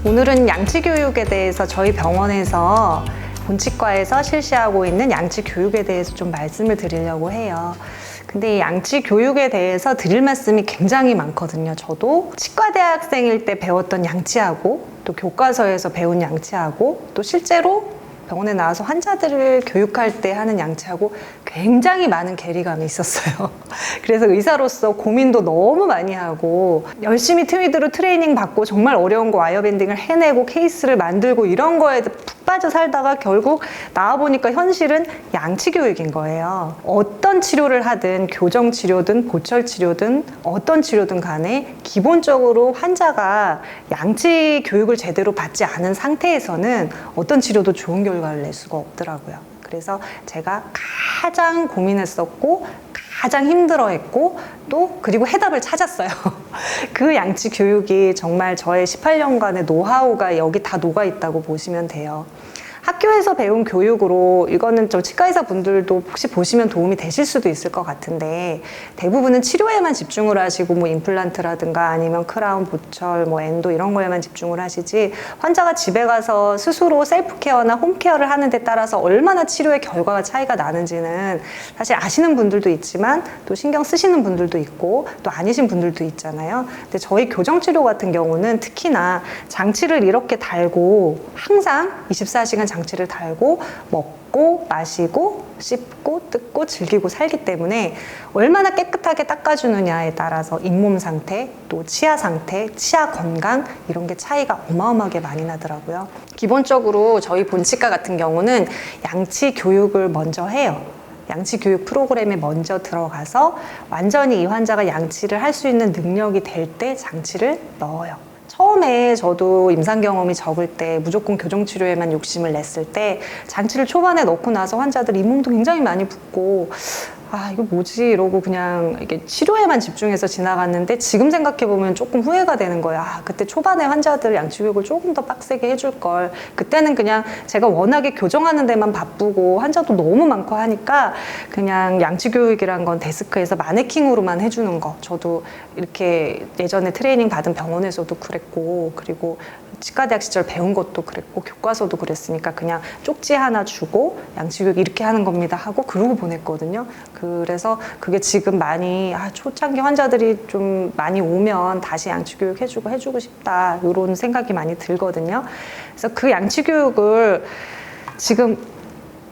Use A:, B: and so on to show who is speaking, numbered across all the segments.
A: 오늘은 양치 교육에 대해서 저희 병원에서 본치과에서 실시하고 있는 양치 교육에 대해서 좀 말씀을 드리려고 해요. 근데 이 양치 교육에 대해서 드릴 말씀이 굉장히 많거든요. 저도 치과대학생일 때 배웠던 양치하고 또 교과서에서 배운 양치하고 또 실제로 병원에 나와서 환자들을 교육할 때 하는 양치하고 굉장히 많은 괴리감이 있었어요. 그래서 의사로서 고민도 너무 많이 하고 열심히 트위드로 트레이닝 받고 정말 어려운 거 와이어밴딩을 해내고 케이스를 만들고 이런 거에 푹 빠져 살다가 결국 나와보니까 현실은 양치 교육인 거예요. 어떤 치료를 하든 교정 치료든 보철 치료든 어떤 치료든 간에 기본적으로 환자가 양치 교육을 제대로 받지 않은 상태에서는 어떤 치료도 좋은 결과를 낼 수가 없더라고요. 그래서 제가 가장 고민했었고 가장 힘들어했고 또 그리고 해답을 찾았어요. 그 양치 교육이 정말 저의 18년간의 노하우가 여기 다 녹아 있다고 보시면 돼요. 학교에서 배운 교육으로 이거는 좀 치과의사 분들도 혹시 보시면 도움이 되실 수도 있을 것 같은데 대부분은 치료에만 집중을 하시고 뭐 임플란트라든가 아니면 크라운, 보철, 뭐 엔도 이런 거에만 집중을 하시지 환자가 집에 가서 스스로 셀프 케어나 홈 케어를 하는 데 따라서 얼마나 치료의 결과가 차이가 나는지는 사실 아시는 분들도 있지만 또 신경 쓰시는 분들도 있고 또 아니신 분들도 있잖아요. 근데 저희 교정치료 같은 경우는 특히나 장치를 이렇게 달고 항상 24시간 장치를 달고 먹고 마시고 씹고 뜯고 즐기고 살기 때문에 얼마나 깨끗하게 닦아주느냐에 따라서 잇몸 상태, 또 치아 상태, 치아 건강 이런 게 차이가 어마어마하게 많이 나더라고요. 기본적으로 저희 본치과 같은 경우는 양치 교육을 먼저 해요. 양치 교육 프로그램에 먼저 들어가서 완전히 이 환자가 양치를 할 수 있는 능력이 될 때 장치를 넣어요. 처음에 저도 임상 경험이 적을 때 무조건 교정치료에만 욕심을 냈을 때 장치를 초반에 넣고 나서 환자들 잇몸도 굉장히 많이 붓고 아 이거 뭐지 이러고 그냥 이게 치료에만 집중해서 지나갔는데 지금 생각해보면 조금 후회가 되는 거예요. 아 그때 초반에 환자들 양치교육을 조금 더 빡세게 해줄 걸. 그때는 그냥 제가 워낙에 교정하는 데만 바쁘고 환자도 너무 많고 하니까 그냥 양치교육이란 건 데스크에서 마네킹으로만 해주는 거. 저도 이렇게 예전에 트레이닝 받은 병원에서도 그랬고 그리고 치과대학 시절 배운 것도 그랬고 교과서도 그랬으니까 그냥 쪽지 하나 주고 양치교육 이렇게 하는 겁니다 하고 그러고 보냈거든요. 그래서 그게 지금 많이 초창기 환자들이 좀 많이 오면 다시 양치교육 해주고 싶다 이런 생각이 많이 들거든요. 그래서 그 양치교육을 지금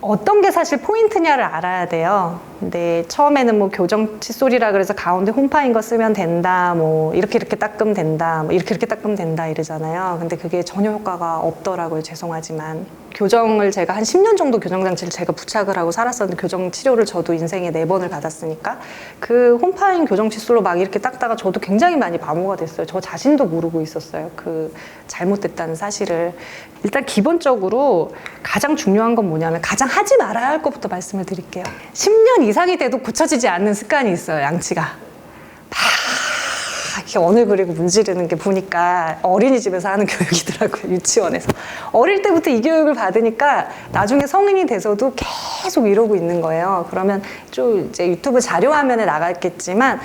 A: 어떤 게 사실 포인트냐를 알아야 돼요. 근데 처음에는 뭐 교정 칫솔이라 그래서 가운데 홈파인 거 쓰면 된다, 뭐 이렇게 닦으면 된다, 뭐 이렇게 닦으면 된다 이러잖아요. 근데 그게 전혀 효과가 없더라고요. 죄송하지만. 교정을 제가 한 10년 정도 교정장치를 제가 부착을 하고 살았었는데 교정 치료를 저도 인생에 4번을 받았으니까 그 홈파인 교정 칫솔로 막 이렇게 닦다가 저도 굉장히 많이 마모가 됐어요. 저 자신도 모르고 있었어요. 그 잘못됐다는 사실을. 일단 기본적으로 가장 중요한 건 뭐냐면 가장 하지 말아야 할 것부터 말씀을 드릴게요. 10년 이상이 돼도 고쳐지지 않는 습관이 있어요. 양치가. 이렇게 원을 그리고 문지르는 게 보니까 어린이집에서 하는 교육이더라고요. 유치원에서. 어릴 때부터 이 교육을 받으니까 나중에 성인이 돼서도 계속 이러고 있는 거예요. 그러면 좀 이제 유튜브 자료 화면에 나갔겠지만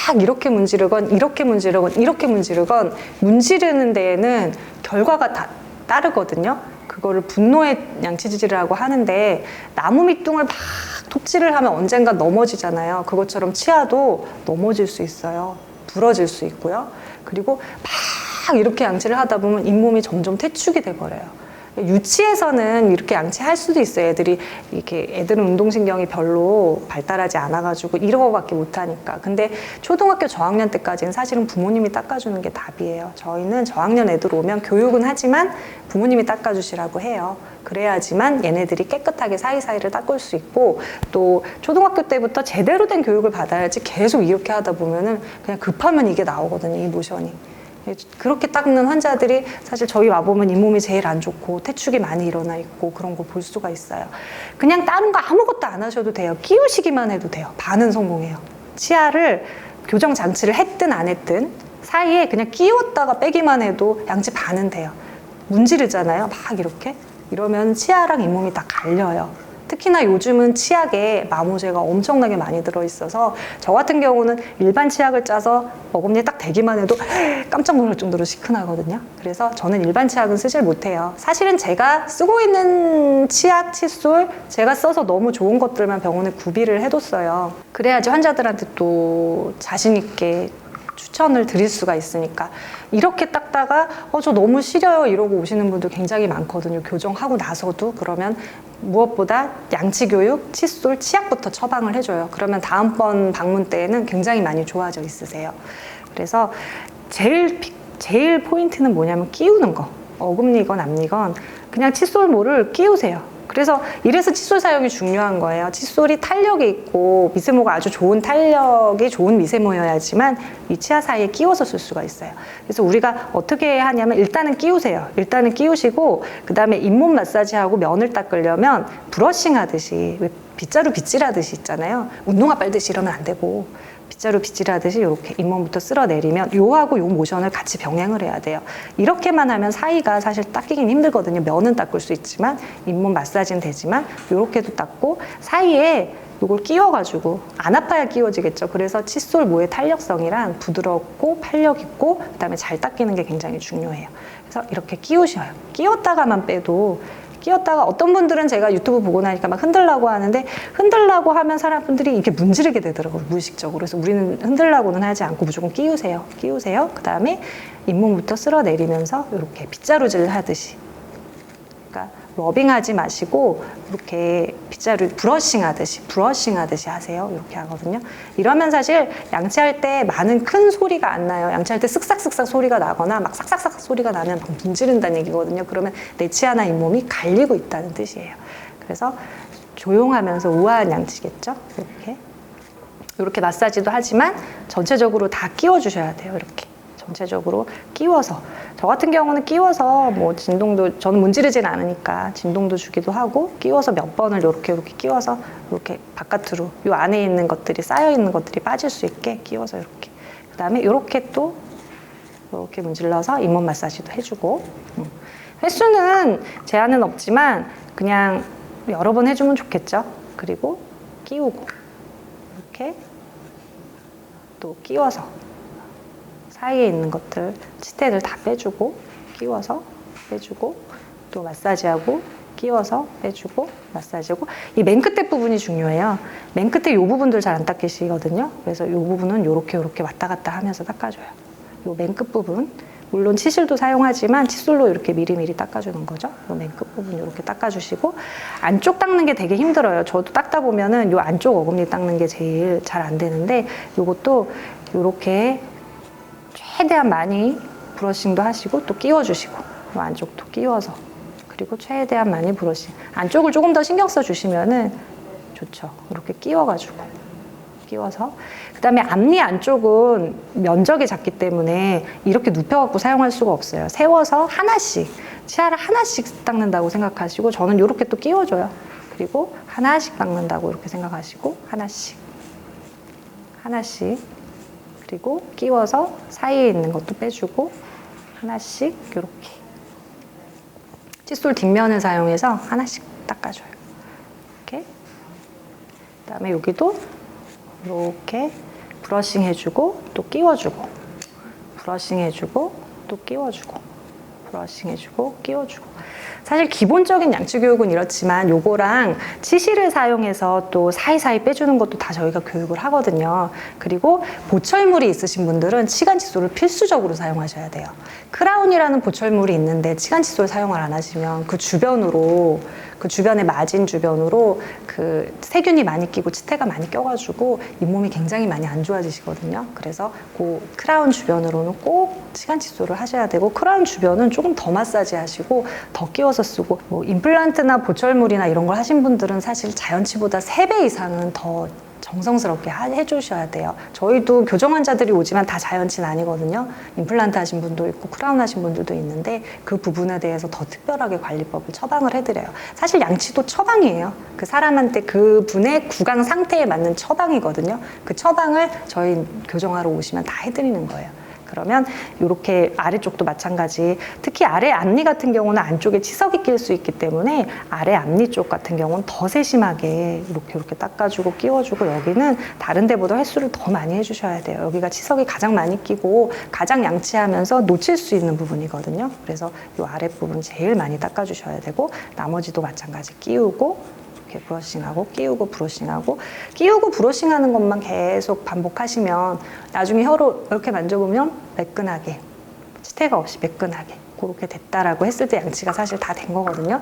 A: 막 이렇게 문지르건 이렇게 문지르건 이렇게 문지르건 문지르는 데에는 결과가 다 따르거든요. 그거를 분노의 양치질이라고 하는데 나무 밑둥을 막 톱질을 하면 언젠가 넘어지잖아요. 그것처럼 치아도 넘어질 수 있어요. 부러질 수 있고요. 그리고 막 이렇게 양치를 하다 보면 잇몸이 점점 퇴축이 돼버려요. 유치에서는 이렇게 양치할 수도 있어요. 애들은 운동신경이 별로 발달하지 않아가지고 이런 거밖에 못하니까. 근데 초등학교 저학년 때까지는 사실은 부모님이 닦아주는 게 답이에요. 저희는 저학년 애들 오면 교육은 하지만 부모님이 닦아주시라고 해요. 그래야지만 얘네들이 깨끗하게 사이사이를 닦을 수 있고 또 초등학교 때부터 제대로 된 교육을 받아야지 계속 이렇게 하다 보면은 그냥 급하면 이게 나오거든요. 이 모션이. 그렇게 닦는 환자들이 사실 저희 와보면 잇몸이 제일 안 좋고 퇴축이 많이 일어나 있고 그런 거 볼 수가 있어요. 그냥 다른 거 아무것도 안 하셔도 돼요. 끼우시기만 해도 돼요. 반은 성공해요. 치아를 교정 장치를 했든 안 했든 사이에 그냥 끼웠다가 빼기만 해도 양치 반은 돼요. 문지르잖아요. 막 이렇게. 이러면 치아랑 잇몸이 다 갈려요. 특히나 요즘은 치약에 마모제가 엄청나게 많이 들어있어서 저 같은 경우는 일반 치약을 짜서 어금니에 딱 대기만 해도 깜짝 놀랄 정도로 시큰하거든요. 그래서 저는 일반 치약은 쓰질 못해요. 사실은 제가 쓰고 있는 치약, 칫솔 제가 써서 너무 좋은 것들만 병원에 구비를 해뒀어요. 그래야지 환자들한테 또 자신 있게 추천을 드릴 수가 있으니까. 이렇게 닦다가 저 너무 시려요 이러고 오시는 분들 굉장히 많거든요. 교정하고 나서도. 그러면 무엇보다 양치교육, 칫솔, 치약부터 처방을 해줘요. 그러면 다음번 방문 때에는 굉장히 많이 좋아져 있으세요. 그래서 제일 포인트는 뭐냐면 끼우는 거. 어금니건 앞니건 그냥 칫솔모를 끼우세요. 그래서 이래서 칫솔 사용이 중요한 거예요. 칫솔이 탄력이 있고 미세모가 아주 좋은 탄력이 좋은 미세모여야지만 이 치아 사이에 끼워서 쓸 수가 있어야 그래서 우리가 어떻게 하냐면 일단은 끼우세요. 일단은 끼우시고 그 다음에 잇몸 마사지하고 면을 닦으려면 브러싱 하듯이 왜 빗자루 빗질하듯이 있잖아요. 운동화 빨듯이 이러면 안 되고 빗자루 빗질하듯이 이렇게 잇몸부터 쓸어내리면 요하고 요 모션을 같이 병행을 해야 돼요. 이렇게만 하면 사이가 사실 닦이긴 힘들거든요. 면은 닦을 수 있지만 잇몸 마사지는 되지만 요렇게도 닦고 사이에 요걸 끼워가지고 안 아파야 끼워지겠죠. 그래서 칫솔 모의 탄력성이랑 부드럽고 탄력 있고 그다음에 잘 닦이는 게 굉장히 중요해요. 그래서 이렇게 끼우셔요. 끼웠다가만 빼도 끼웠다가 어떤 분들은 제가 유튜브 보고 나니까 막 흔들라고 하는데 흔들라고 하면 사람분들이 이렇게 문지르게 되더라고요. 무의식적으로. 그래서 우리는 흔들라고는 하지 않고 무조건 끼우세요. 끼우세요. 그 다음에 잇몸부터 쓸어내리면서 이렇게 빗자루질 하듯이 그러니까 러빙하지 마시고 이렇게 빗자루 브러싱 하듯이 하세요. 이렇게 하거든요. 이러면 사실 양치할 때 많은 큰 소리가 안 나요. 양치할 때 쓱싹쓱싹 소리가 나거나 막 싹싹싹 소리가 나면 막 문지른다는 얘기거든요. 그러면 내 치아나 잇몸이 갈리고 있다는 뜻이에요. 그래서 조용하면서 우아한 양치겠죠. 이렇게 마사지도 하지만 전체적으로 다 끼워주셔야 돼요. 이렇게 전체적으로 끼워서 저 같은 경우는 끼워서 뭐 진동도 저는 문지르진 않으니까 진동도 주기도 하고 끼워서 몇 번을 이렇게 끼워서 이렇게 바깥으로 요 안에 있는 것들이 쌓여 있는 것들이 빠질 수 있게 끼워서 이렇게 그 다음에 이렇게 또 이렇게 문질러서 잇몸 마사지도 해주고 횟수는 제한은 없지만 그냥 여러 번 해주면 좋겠죠. 그리고 끼우고 이렇게 또 끼워서 사이에 있는 것들, 치태들 다 빼주고 끼워서 빼주고 또 마사지하고 끼워서 빼주고 마사지하고 이 맨 끝에 부분이 중요해요. 맨 끝에 이 부분들 잘 안 닦이시거든요. 그래서 이 부분은 요렇게 왔다 갔다 하면서 닦아줘요. 요 맨 끝 부분 물론 치실도 사용하지만 칫솔로 이렇게 미리미리 닦아주는 거죠. 요 맨 끝 부분 이렇게 닦아주시고 안쪽 닦는 게 되게 힘들어요. 저도 닦다 보면은 요 안쪽 어금니 닦는 게 제일 잘 안 되는데 요것도 요렇게 최대한 많이 브러싱도 하시고 또 끼워주시고 이 안쪽도 끼워서 그리고 최대한 많이 브러싱 안쪽을 조금 더 신경 써 주시면은 좋죠. 이렇게 끼워가지고 끼워서 그 다음에 앞니 안쪽은 면적이 작기 때문에 이렇게 눕혀갖고 사용할 수가 없어요. 세워서 하나씩 치아를 하나씩 닦는다고 생각하시고 저는 이렇게 또 끼워줘요. 그리고 하나씩 닦는다고 이렇게 생각하시고 하나씩 그리고 끼워서 사이에 있는 것도 빼주고 하나씩 이렇게 칫솔 뒷면을 사용해서 하나씩 닦아줘요. 이렇게 그다음에 여기도 이렇게 브러싱 해주고 또 끼워주고 브러싱 해주고 또 끼워주고 브러싱 해주고 끼워주고 사실 기본적인 양치 교육은 이렇지만 요거랑 치실을 사용해서 또 사이사이 빼주는 것도 다 저희가 교육을 하거든요. 그리고 보철물이 있으신 분들은 치간 칫솔을 필수적으로 사용하셔야 돼요. 크라운이라는 보철물이 있는데 치간 칫솔 사용을 안 하시면 그 주변의 마진 주변으로 그 세균이 많이 끼고 치태가 많이 껴가지고 잇몸이 굉장히 많이 안 좋아지시거든요. 그래서 그 크라운 주변으로는 꼭 치간 칫솔을 하셔야 되고 크라운 주변은 조금 더 마사지 하시고 더 끼워서 쓰고 뭐 임플란트나 보철물이나 이런 걸 하신 분들은 사실 자연치보다 3배 이상은 더 정성스럽게 해주셔야 돼요. 저희도 교정 환자들이 오지만 다 자연치는 아니거든요. 임플란트 하신 분도 있고 크라운 하신 분들도 있는데 그 부분에 대해서 더 특별하게 관리법을 처방을 해드려요. 사실 양치도 처방이에요. 그 사람한테 그 분의 구강 상태에 맞는 처방이거든요. 그 처방을 저희 교정하러 오시면 다 해드리는 거예요. 그러면 이렇게 아래쪽도 마찬가지. 특히 아래 앞니 같은 경우는 안쪽에 치석이 낄 수 있기 때문에 아래 앞니 쪽 같은 경우는 더 세심하게 이렇게 닦아주고 끼워주고, 여기는 다른 데보다 횟수를 더 많이 해주셔야 돼요. 여기가 치석이 가장 많이 끼고 가장 양치하면서 놓칠 수 있는 부분이거든요. 그래서 이 아랫부분 제일 많이 닦아주셔야 되고, 나머지도 마찬가지 끼우고 이렇게 브러싱하고 끼우고 브러싱하고 끼우고 브러싱하는 것만 계속 반복하시면 나중에 혀로 이렇게 만져보면 매끈하게, 치태가 없이 매끈하게 그렇게 됐다라고 했을 때 양치가 사실 다 된 거거든요.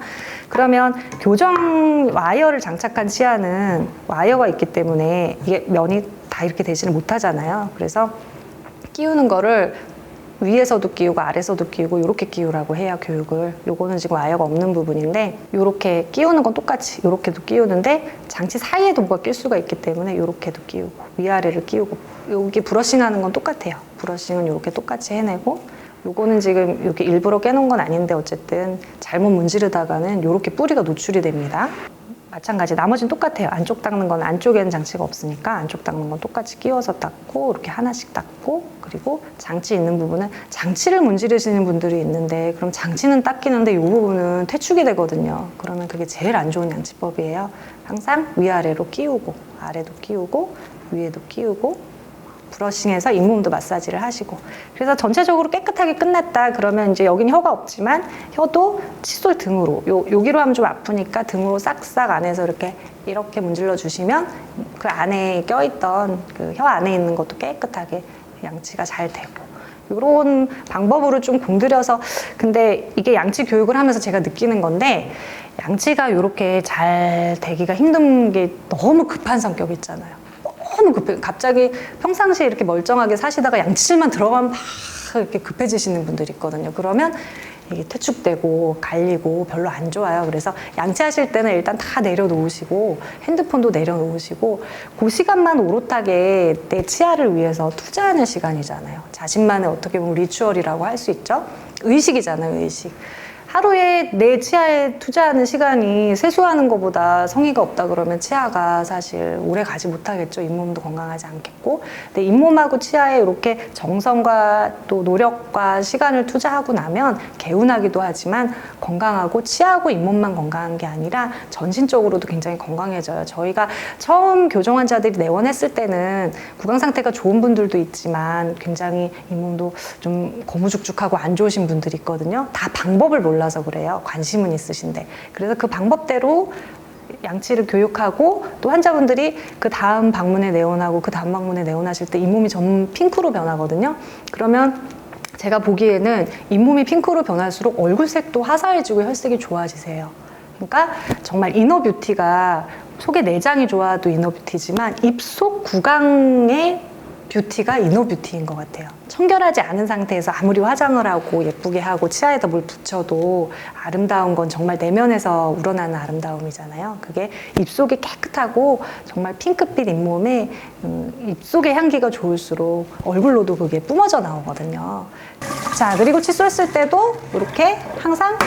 A: 그러면 교정 와이어를 장착한 치아는 와이어가 있기 때문에 이게 면이 다 이렇게 되지는 못하잖아요. 그래서 끼우는 거를 위에서도 끼우고 아래서도 끼우고 이렇게 끼우라고 해요, 교육을. 요거는 지금 와이어가 없는 부분인데 이렇게 끼우는 건 똑같이 이렇게도 끼우는데 장치 사이에도 뭐가 낄 수가 있기 때문에 이렇게도 끼우고 위아래를 끼우고, 여기 브러싱하는 건 똑같아요. 브러싱은 이렇게 똑같이 해내고, 요거는 지금 이렇게 일부러 깨놓은 건 아닌데 어쨌든 잘못 문지르다가는 이렇게 뿌리가 노출이 됩니다. 마찬가지 나머지는 똑같아요. 안쪽 닦는 건 안쪽에는 장치가 없으니까 안쪽 닦는 건 똑같이 끼워서 닦고 이렇게 하나씩 닦고, 그리고 장치 있는 부분은 장치를 문지르시는 분들이 있는데 그럼 장치는 닦이는데 이 부분은 퇴축이 되거든요. 그러면 그게 제일 안 좋은 양치법이에요. 항상 위아래로 끼우고 아래도 끼우고 위에도 끼우고 브러싱해서 잇몸도 마사지를 하시고, 그래서 전체적으로 깨끗하게 끝났다 그러면 이제 여기는 혀가 없지만 혀도 칫솔 등으로 여기로 하면 좀 아프니까 등으로 싹싹 안에서 이렇게 문질러 주시면 그 안에 껴있던 그 혀 안에 있는 것도 깨끗하게 양치가 잘 되고, 이런 방법으로 좀 공들여서. 근데 이게 양치 교육을 하면서 제가 느끼는 건데, 양치가 이렇게 잘 되기가 힘든 게 너무 급한 성격 있잖아요. 너무 급해. 갑자기 평상시에 이렇게 멀쩡하게 사시다가 양치질만 들어가면 막 이렇게 급해지시는 분들이 있거든요. 그러면 이게 퇴축되고 갈리고 별로 안 좋아요. 그래서 양치하실 때는 일단 다 내려놓으시고 핸드폰도 내려놓으시고, 그 시간만 오롯하게 내 치아를 위해서 투자하는 시간이잖아요. 자신만의 어떻게 보면 리추얼이라고 할 수 있죠. 의식이잖아요, 의식. 하루에 내 치아에 투자하는 시간이 세수하는 것보다 성의가 없다 그러면 치아가 사실 오래 가지 못하겠죠. 잇몸도 건강하지 않겠고. 근데 잇몸하고 치아에 이렇게 정성과 또 노력과 시간을 투자하고 나면 개운하기도 하지만 건강하고, 치아하고 잇몸만 건강한 게 아니라 전신적으로도 굉장히 건강해져요. 저희가 처음 교정 환자들이 내원했을 때는 구강 상태가 좋은 분들도 있지만 굉장히 잇몸도 좀 거무죽죽하고 안 좋으신 분들이 있거든요. 다 방법을 몰라서 그래요. 관심은 있으신데. 그래서 그 방법대로 양치를 교육하고, 또 환자분들이 그 다음 방문에 내원하고 그 다음 방문에 내원하실 때 잇몸이 전 핑크로 변하거든요. 그러면 제가 보기에는 잇몸이 핑크로 변할수록 얼굴색도 화사해지고 혈색이 좋아지세요. 그러니까 정말 이너 뷰티가, 속의 내장이 좋아도 이너 뷰티지만 입속 구강의 뷰티가 이너 뷰티인 것 같아요. 청결하지 않은 상태에서 아무리 화장을 하고 예쁘게 하고 치아에다 뭘 붙여도 아름다운 건 정말 내면에서 우러나는 아름다움이잖아요. 그게 입속이 깨끗하고 정말 핑크빛 잇몸에 입속의 향기가 좋을수록 얼굴로도 그게 뿜어져 나오거든요. 자, 그리고 칫솔 쓸 때도 이렇게 항상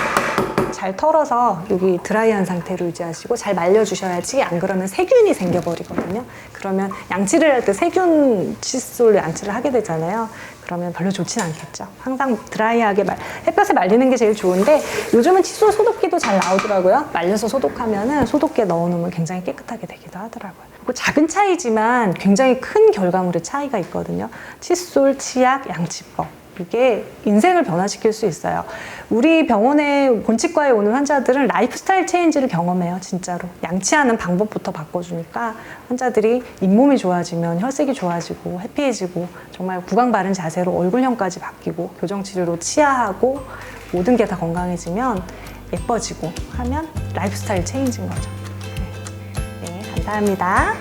A: 잘 털어서 여기 드라이한 상태로 유지하시고 잘 말려주셔야지, 안 그러면 세균이 생겨버리거든요. 그러면 양치를 할 때 세균 칫솔 양치를 하게 되잖아요. 그러면 별로 좋진 않겠죠. 항상 드라이하게 햇볕에 말리는 게 제일 좋은데, 요즘은 칫솔 소독기도 잘 나오더라고요. 말려서 소독하면은 소독기에 넣어놓으면 굉장히 깨끗하게 되기도 하더라고요. 그리고 작은 차이지만 굉장히 큰 결과물의 차이가 있거든요. 칫솔, 치약, 양치법. 이게 인생을 변화시킬 수 있어요. 우리 병원에 본치과에 오는 환자들은 라이프 스타일 체인지를 경험해요. 진짜로. 양치하는 방법부터 바꿔주니까 환자들이 잇몸이 좋아지면 혈색이 좋아지고 해피해지고, 정말 구강 바른 자세로 얼굴형까지 바뀌고, 교정치료로 치아하고 모든 게 다 건강해지면 예뻐지고 하면 라이프 스타일 체인지인 거죠. 네, 감사합니다.